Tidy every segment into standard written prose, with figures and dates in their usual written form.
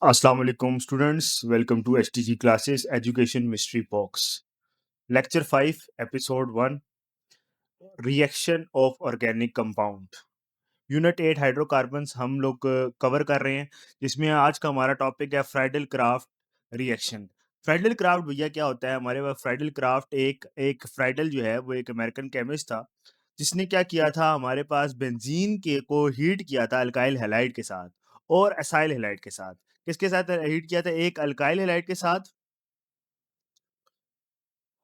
Assalamu alaikum students, welcome to STG classes Education Mystery Box. Lecture 5, Episode 1, Reaction of Organic Compound. Unit 8 hydrocarbons हम लोग cover कर रहे हैं, जिसमें आज का हमारा टॉपिक है Friedl craft reaction. Friedl craft भैया क्या होता है? हमारे पास फ्राइडल क्राफ्ट एक एक फ्राइडल जो है वो एक अमेरिकन केमिस्ट था, जिसने क्या किया था, हमारे पास बेंजीन के को हीट किया था अल्काइल हैलाइड के साथ और एसाइल हैलाइड के साथ। किसके साथ हीट किया था? एक अल्काइल हैलाइड के साथ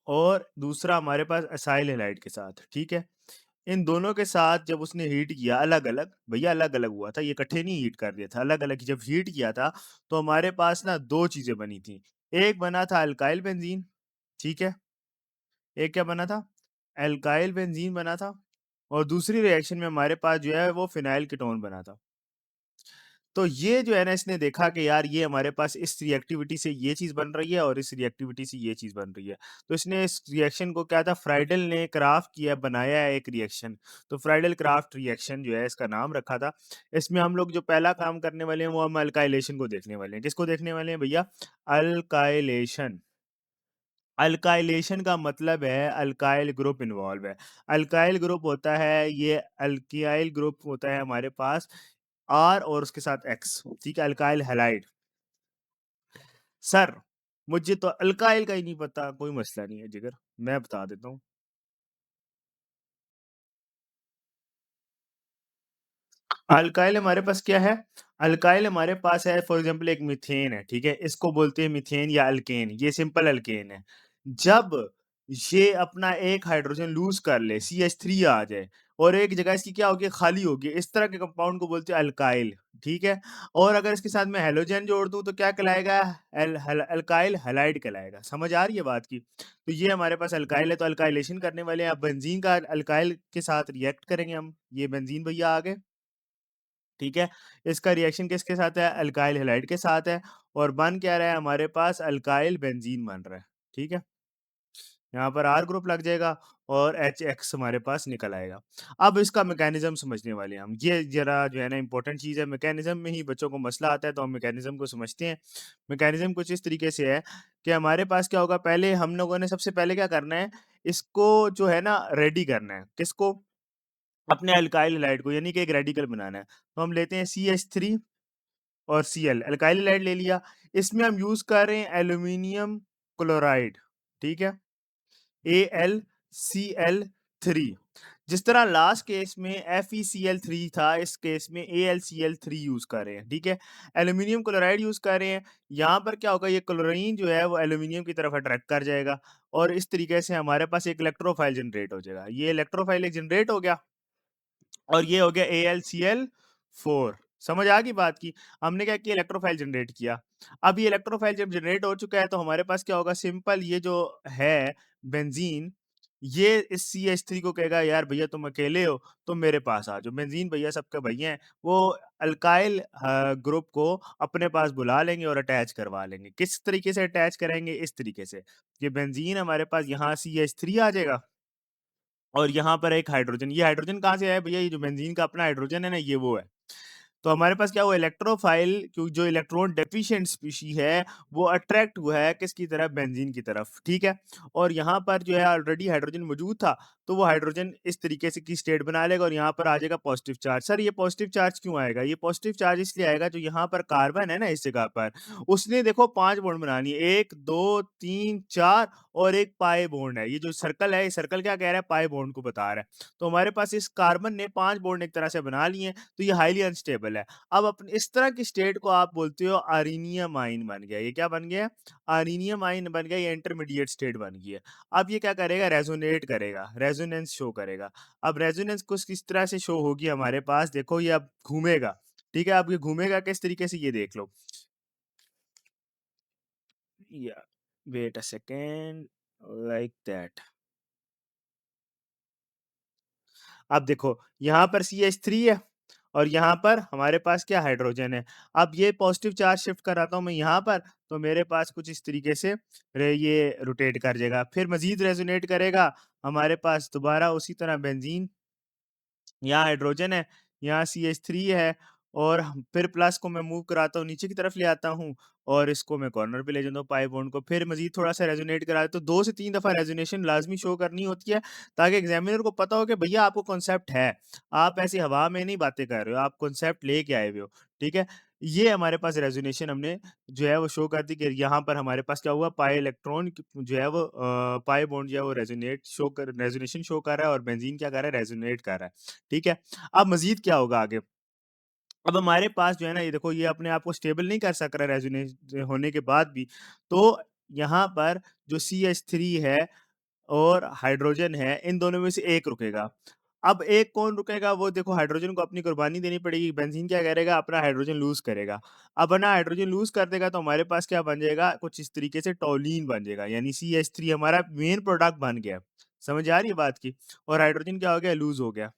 और दूसरा हमारे पास एसाइल हैलाइड के साथ। ठीक है, इन दोनों के साथ जब उसने हीट किया अलग-अलग, भैया अलग-अलग हुआ था, ये इकट्ठे नहीं हीट कर दिया था, अलग-अलग जब हीट किया था, तो हमारे पास ना 2 चीज़ें बनी थी। एक बना था अल्काइल बेंजीन, ठीक है? एक क्या बना था? अल्काइल बेंजीन बना था और दूसरी रिएक्शन में हमारे पास जो है वो फिनाइल कीटोन बना था। तो ये जो है ना, इसने देखा कि यार ये हमारे पास इस रिएक्टिविटी से ये चीज़ बन रही है और इस रिएक्टिविटी से ये चीज़ बन रही है। तो इसने इस रिएक्शन को क्या था, फ्राइडल ने क्राफ्ट किया, बनाया है एक रिएक्शन। तो फ्राइडल क्राफ्ट रिएक्शन जो है इसका नाम रखा था। इसमें हम लोग जो पहला काम करने वाले हैं वो हम अल्काइलेशन को देखने वाले हैं। किसको देखने वाले हैं भैया? अल्काइलेशन। अल्काइलेशन का मतलब है अल्काइल ग्रुप इन्वॉल्व है। अल्काइल ग्रुप होता है, ये अल्किल ग्रुप होता है हमारे पास R और उसके साथ X, ठीक है, अल्काइल हैलाइड। सर, मुझे तो अल्काइल का ही नहीं पता, कोई मसला नहीं है जिगर, मैं बता देता हूँ। अल्काइल हमारे पास क्या है? अल्काइल हमारे पास है, फॉर एग्जांपल एक मीथेन है, ठीक है? इसको बोलते हैं मीथेन या अल्केन, ये सिंपल अल्केन है। जब ये अपना एक हाइड्रोजन लूज़ कर ले, CH3 आ जाए और एक जगह इसकी क्या होगी, खाली होगी, इस तरह के कंपाउंड को बोलते हैं अल्काइल, ठीक है? और अगर इसके साथ मैं हैलोजन जोड़ दूँ तो क्या कहलाएगा? अल्काइल हैलाइड कहलाएगा। समझ आ रही है बात की? तो ये हमारे पास अल्काइल है, तो अल्काइलेशन करने वाले हैं। अब बेंजीन का अल्काइल के साथ रिएक्ट करेंगे हम। ये बेंजीन भैया आ गए। ठीक है, इसका रिएक्शन किसके साथ है? अल्काइल हैलाइड के साथ है और बन क्या रहा है हमारे पास? अल्काइल बेंजीन बन रहा है। ठीक है, यहाँ पर R ग्रुप लग जाएगा और HX हमारे पास निकल आएगा। अब इसका मैकेनिज्म समझने वाले हैं हम। ये जरा जो है ना इंपॉर्टेंट चीज़ है, मैकेनिज्म में ही बच्चों को मसला आता है, तो हम मैकेनिज्म को समझते हैं। मैकेनिज्म कुछ इस तरीके से है कि हमारे पास क्या होगा, पहले हम लोगों ने सबसे पहले क्या करना है, इसको जो है ना रेडी करना है। किसको? अपने अल्काइल हैलाइड को, यानी कि एक रेडिकल बनाना है। तो हम लेते हैं CH3 और Cl, अल्काइल हैलाइड ले लिया। इसमें हम यूज़ कर रहे हैं एल्यूमीनियम क्लोराइड, ठीक है? AlCl3। जिस तरह लास्ट केस में FeCl3 था, इस केस में AlCl3 यूज़ कर रहे हैं, ठीक है? एल्यूमीनियम क्लोराइड यूज़ कर रहे हैं। यहाँ पर क्या होगा, ये क्लोरीन जो है वो एल्यूमीनियम की तरफ अट्रैक्ट कर जाएगा और इस तरीके से हमारे पास एक इलेक्ट्रोफाइल जनरेट हो जाएगा। ये इलेक्ट्रोफाइल एक जनरेट हो गया और ये हो गया AlCl4। समझ आ गई बात की? हमने क्या किया, इलेक्ट्रोफाइल जनरेट किया। अब ये इलेक्ट्रोफाइल जब जनरेट हो चुका है तो हमारे पास क्या होगा, सिंपल ये जो है बेंजीन, ये इस CH3 को कहेगा यार भैया तुम अकेले हो, तुम मेरे पास आ जाओ। बेंजीन भैया सबके भैया हैं, वो अल्काइल ग्रुप को अपने पास बुला लेंगे और अटैच करवा लेंगे। किस तरीके से अटैच करेंगे? इस तरीके से, ये बेंजीन हमारे पास यहाँ CH3 आ जाएगा और यहाँ पर एक हाइड्रोजन। ये हाइड्रोजन कहाँ से आया भैया? ये जो बेंजीन का अपना हाइड्रोजन है ना, ये वो है। तो हमारे पास क्या हुआ, इलेक्ट्रोफाइल क्यों, जो इलेक्ट्रॉन डेफिशिएंट स्पीशी है वो अट्रैक्ट हुआ है किसकी तरफ? बेंजीन की तरफ, ठीक है? और यहाँ पर जो है ऑलरेडी हाइड्रोजन मौजूद था, तो वो हाइड्रोजन इस तरीके से की स्टेट बना लेगा और यहाँ पर आ जाएगा पॉजिटिव चार्ज। सर ये पॉजिटिव चार्ज क्यों आएगा? ये पॉजिटिव चार्ज इसलिए आएगा, जो यहाँ पर कार्बन है ना इस जगह पर, उसने देखो 5 बॉन्ड बना लिए, 1 2 3 4 और एक पाई बॉन्ड है। ये जो सर्कल है, ये सर्कल क्या कह रहा है? पाई बॉन्ड को बता रहा है। तो हमारे पास इस कार्बन ने 5 बॉन्ड एक तरह से बना लिए हैं, तो ये हाईली अनस्टेबल है। अब अपने इस तरह की स्टेट को आप बोलते हो अरीनियम आइन बन गया। ये क्या बन गया? अरीनियम आइन बन गया, ये इंटरमीडिएट स्टेट बन गई है। अब ये क्या करेगा? रेजोनेट करेगा, रेजोनेंस शो करेगा। अब रेजोनेंस कुछ किस तरह से शो होगी हमारे पास, देखो ये अब घूमेगा, ठीक है? अब ये घूमेगा किस तरीके से, ये देख लो। या wait a second, like that. अब देखो यहाँ पर CH3 है और यहाँ पर हमारे पास क्या, हाइड्रोजन है। अब ये पॉजिटिव चार्ज शिफ्ट कराता हूँ मैं यहाँ पर, तो मेरे पास कुछ इस तरीके से ये रोटेट कर जाएगा, फिर मजीद रेजोनेट करेगा। हमारे पास दोबारा उसी तरह बेंजीन, यहाँ हाइड्रोजन है, यहाँ CH3 है और फिर प्लस को मैं मूव कराता हूँ, नीचे की तरफ ले आता हूँ और इसको मैं कॉर्नर पे ले जाता हूँ पाई बॉन्ड को, फिर मज़ीद थोड़ा-सा रेज़ोनेट करा तो 2 से 3 दफ़ा रेज़ोनेशन लाज़मी शो करनी होती है, ताकि एग्ज़ामिनर को पता हो कि भैया आपको कॉन्सेप्ट है। आप ऐसे हवा में नहीं बातें कर रहे हो, आप कॉन्सेप्ट लेके आए हुए हो, ठीक है? ये हमारे पास रेज़ोनेशन हमने जो है वो शो कर दी कि यहाँ पर हमारे पास क्या हुआ, पाई इलेक्ट्रॉन जो है वो पाई बॉन्ड जो है वो रेज़ोनेशन शो कर रहा है और बेंज़ीन क्या कर रहा है, रेज़ोनेट कर रहा है, ठीक है? अब मज़ीद क्या होगा आगे? अब हमारे पास जो है ना, ये देखो ये अपने आप को स्टेबल नहीं कर सक रहा रेजोनेंस होने के बाद भी, तो यहाँ पर जो CH3 है और हाइड्रोजन है, इन दोनों में से एक रुकेगा। अब एक कौन रुकेगा, वो देखो हाइड्रोजन को अपनी कुर्बानी देनी पड़ेगी, बेंज़ीन क्या करेगा, अपना हाइड्रोजन लूज़ करेगा। अब अपना हाइड्रोजन लूज़ कर देगा तो हमारे पास क्या बन जाएगा, कुछ इस तरीके से टॉल्यून बन जाएगा, यानी CH3 हमारा मेन प्रोडक्ट बन गया। समझ आ रही है बात की? और हाइड्रोजन क्या हो गया, लूज़ हो गया।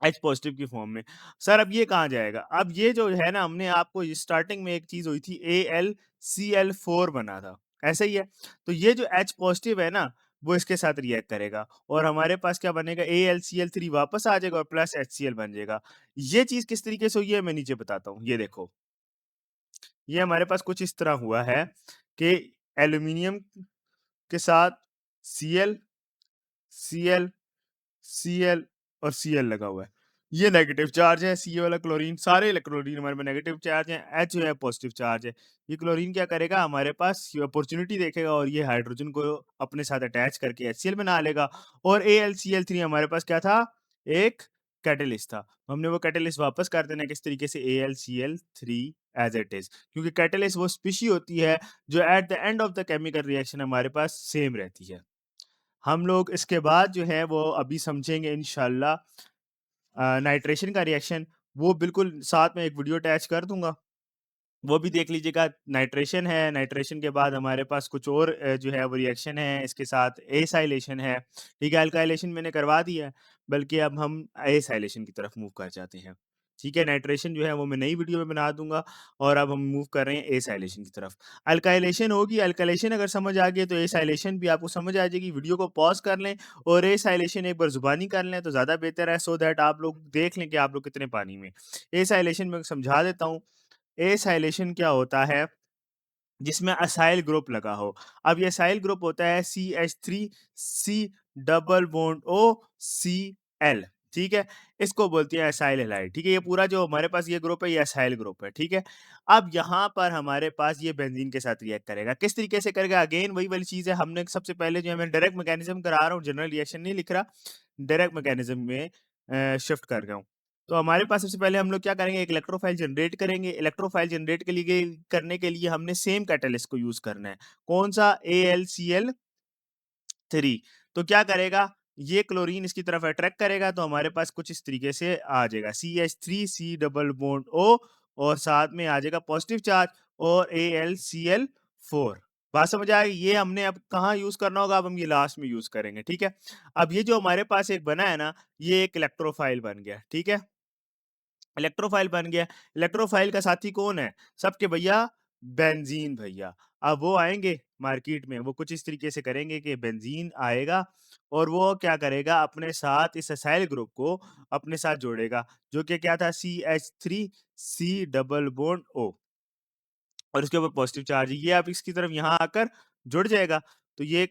एच पॉजिटिव की फॉर्म में। सर अब ये कहाँ जाएगा? अब ये जो है ना, हमने आपको ये स्टार्टिंग में एक चीज़ हुई थी, AlCl4 बना था, ऐसा ही है? तो ये जो एच पॉजिटिव है ना, वो इसके साथ रिएक्ट करेगा और हमारे पास क्या बनेगा, AlCl3 वापस आ जाएगा और प्लस HCl बन जाएगा। ये चीज़ किस तरीके से हुई है, मैं नीचे बताता हूँ, ये देखो। ये हमारे पास कुछ इस तरह हुआ है कि एल्यूमीनियम के साथ Cl, Cl, Cl और Cl लगा हुआ है। ये नेगेटिव चार्ज है, Ca वाला क्लोरीन, सारे क्लोरीन हमारे में नेगेटिव चार्ज हैं, H जो है पॉजिटिव चार्ज है। ये क्लोरीन क्या करेगा, हमारे पास ये अपॉर्च्युनिटी देखेगा और ये हाइड्रोजन को अपने साथ अटैच करके HCl बना लेगा और AlCl3 हमारे पास क्या था, एक कैटलिस्ट था। हमने वो कैटलिस्ट वापस कर देना है किस तरीके से, AlCl3 एज़ इट इज़, क्योंकि कैटलिस्ट वो स्पीशी होती है जो at the end of the chemical reaction हमारे पास सेम रहती है। हम लोग इसके बाद जो है वो अभी समझेंगे इंशाल्लाह नाइट्रेशन का रिएक्शन, वो बिल्कुल साथ में एक वीडियो अटैच कर दूँगा। वो भी देख लीजिएगा। नाइट्रेशन है, नाइट्रेशन के बाद हमारे पास कुछ और जो है वो रिएक्शन है, इसके साथ एसाइलेशन है, ठीक है? अल्काइलेशन मैंने करवा दिया है, बल्कि अब हम एसाइलेशन की तरफ मूव कर जाते हैं, ठीक है? नाइट्रेशन जो है वो मैं नई वीडियो में बना दूँगा और अब हम मूव कर रहे हैं एसाइलेशन की तरफ। अल्काइलेशन होगी, अल्काइलेशन अगर समझ आ गई तो एसाइलेशन भी आपको समझ आ जाएगी। वीडियो को पॉज़ कर लें और एसाइलेशन एक बार ज़ुबानी कर लें तो ज़्यादा बेहतर है, सो दैट आप लोग देख लें कि आप लोग कितने पानी में। एसाइलेशन मैं समझा देता हूँ। एसाइलेशन क्या होता है, जिसमें असाइल ग्रुप लगा हो। अब ये असाइल ग्रुप होता है CH3 C double bond O Cl, ठीक है? इसको बोलते हैं असाइल हैलाइड, ठीक है? ये पूरा जो हमारे पास ये ग्रुप है, ये असाइल ग्रुप है, ठीक है? अब यहाँ पर हमारे पास ये बेंजीन के साथ रिएक्ट करेगा। किस तरीके से करेगा? अगेन वही वाली चीज़ है, हमने सबसे पहले जो है मैं डायरेक्ट मैकेनिज़्म करा रहा हूँ, जनरल रिएक्शन नहीं लिख रहा, डायरेक्ट मैकेनिज़्म में शिफ्ट कर रहा हूँ। तो हमारे पास सबसे पहले हम लोग क्या करेंगे, एक इलेक्ट्रोफाइल जनरेट करेंगे। इलेक्ट्रोफाइल जनरेट करने के लिए हमने सेम कैटलिस्ट को यूज़ करना है। कौन-सा? AlCl3। तो क्या करेगा, ये क्लोरीन इसकी तरफ अट्रैक्ट करेगा तो हमारे पास कुछ इस तरीके से आ जाएगा, CH3 C double bond O और साथ में आ जाएगा पॉजिटिव चार्ज और AlCl4। बात समझ आ गई? ये हमने अब कहाँ यूज़ करना होगा, अब हम ये लास्ट में यूज़ करेंगे, ठीक है? अब ये जो हमारे पास एक बना है ना, ये एक इलेक्ट्रोफाइल बन गया, ठीक है? इलेक्ट्रोफाइल बन गया। इलेक्ट्रोफाइल का साथी कौन है? सबके भैया बेंज़ीन भैया। अब वो आएँगे मार्केट में, वो कुछ इस तरीके से करेंगे कि बेंज़ीन आएगा और वो क्या करेगा, अपने साथ इस एसाइल ग्रुप को अपने साथ जोड़ेगा, जो कि क्या था, CH3 C double bond O और उसके ऊपर पॉजिटिव चार्ज है। ये अब इसकी तरफ यहाँ आकर जुड़ जाएगा। तो ये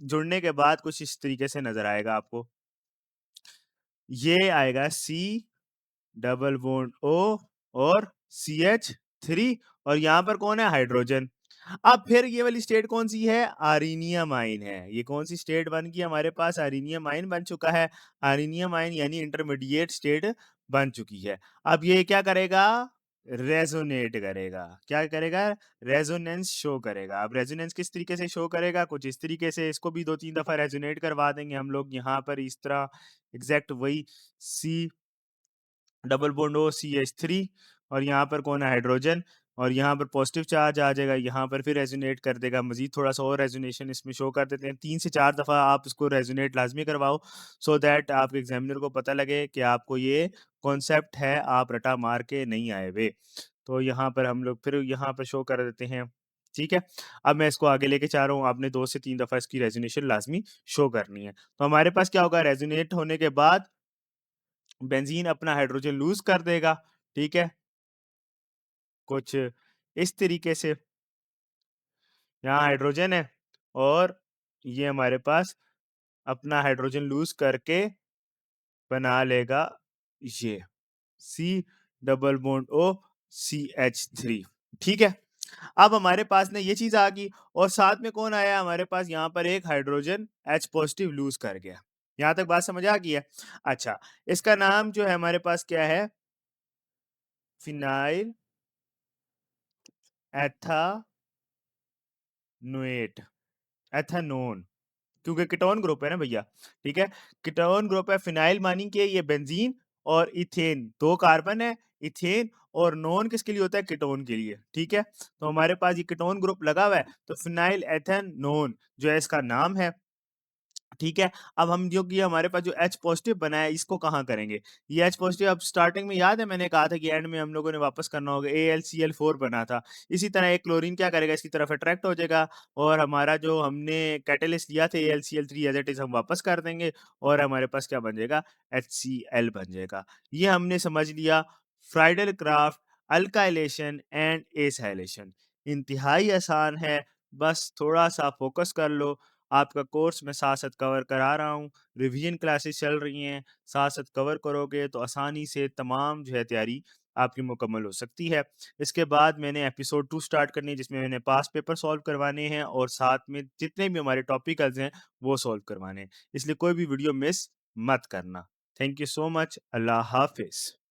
जुड़ने के बाद कुछ इस तरीके से नज़र आएगा आपको। ये आएगा C डबल बॉन्ड O और CH3 और यहाँ पर कौन है, हाइड्रोजन। अब फिर ये वाली स्टेट कौन सी है, आर्नियम आइन है। ये कौन सी स्टेट बन गई हमारे पास, आर्नियम आइन बन चुका है। आर्नियम आइन यानी इंटरमीडिएट स्टेट बन चुकी है। अब ये क्या करेगा, रेजोनेट करेगा। क्या करेगा, रेजोनेंस शो करेगा। अब रेजोनेंस किस तरीके से शो करेगा, कुछ इस तरीके से। इसको भी 2-3 दफा रेजोनेट करवा देंगे हम लोग यहाँ पर इस तरह, एग्जैक्ट वही C double bond O CH3 और यहाँ पर कौन है, हाइड्रोजन और यहाँ पर पॉजिटिव चार्ज आ जाएगा, यहाँ पर फिर रेजोनेट कर देगा। मजीद थोड़ा सा और रेजोनेशन इसमें शो कर देते हैं। 3 से 4 दफ़ा आप इसको रेजोनेट लाजमी करवाओ, सो दैट आपके एग्जामिनर को पता लगे कि आपको ये कॉन्सेप्ट है, आप रटा मार के नहीं आए हुए। तो यहाँ पर हम लोग फिर यहाँ पर शो कर देते हैं, ठीक है? अब मैं इसको आगे लेके जा रहा हूँ, आपने 2 से 3 दफ़ा इसकी रेजोनेशन लाजमी शो करनी है। तो हमारे पास क्या होगा, रेजोनेट होने के बाद बेंजीन अपना हाइड्रोजन लूज़ कर देगा, ठीक है? कुछ इस तरीके से यहाँ हाइड्रोजन है और ये हमारे पास अपना हाइड्रोजन लूज़ करके बना लेगा ये C double bond O CH3 ठीक है? अब हमारे पास ना ये चीज़ आ गई और साथ में कौन आया हमारे पास यहाँ पर एक हाइड्रोजन H पॉज़िटिव लूज़ कर गया। यहाँ तक बात समझ आ गई है? अच्छा, इसका नाम जो है हमारे पास क्या है? फिनाइल एथानोएट एथानोन क्योंकि कीटोन ग्रुप है ना भैया, ठीक है? कीटोन ग्रुप है फिनाइल मानी कि ये बेंजीन और इथेन 2 कार्बन है, इथेन और नॉन किसके लिए होता है? कीटोन के लिए, ठीक है? तो हमारे पास ये कीटोन ग्रुप लगा हुआ है, तो फिनाइल एथेनोन जो है इसका नाम है। ठीक है? अब हम जो कि हमारे पास जो H पॉज़िटिव बना है, इसको कहाँ करेंगे? ये H पॉज़िटिव अब स्टार्टिंग में याद है मैंने कहा था कि एंड में हम लोगों ने वापस करना होगा, AlCl4 बना था। इसी तरह एक क्लोरीन क्या करेगा? इसकी तरफ अट्रैक्ट हो जाएगा और हमारा जो हमने कैटालिस्ट लिया था AlCl3 एज़ इट इज़ हम वापस कर देंगे और हमारे पास क्या बन जाएगा? HCl बन जाएगा। ये हमने समझ लिया Friedl craft, alkylation and acylation. इंतहाई आसान है, बस थोड़ा-सा फ़ोकस कर लो। आपका कोर्स मैं साथ-साथ कवर करा रहा हूँ, रिवीजन क्लासेस चल रही हैं, साथ-साथ कवर करोगे तो आसानी से तमाम जो है तैयारी आपकी मुकम्मल हो सकती है। इसके बाद मैंने एपिसोड 2 स्टार्ट करनी है जिसमें मैंने पास्ट पेपर सॉल्व करवाने हैं और साथ में जितने भी हमारे टॉपिकल्स हैं वो सॉल्व करवाने हैं। इसलिए कोई भी वीडियो मिस मत करना। Thank you so much. अल्लाह हाफ़िज़।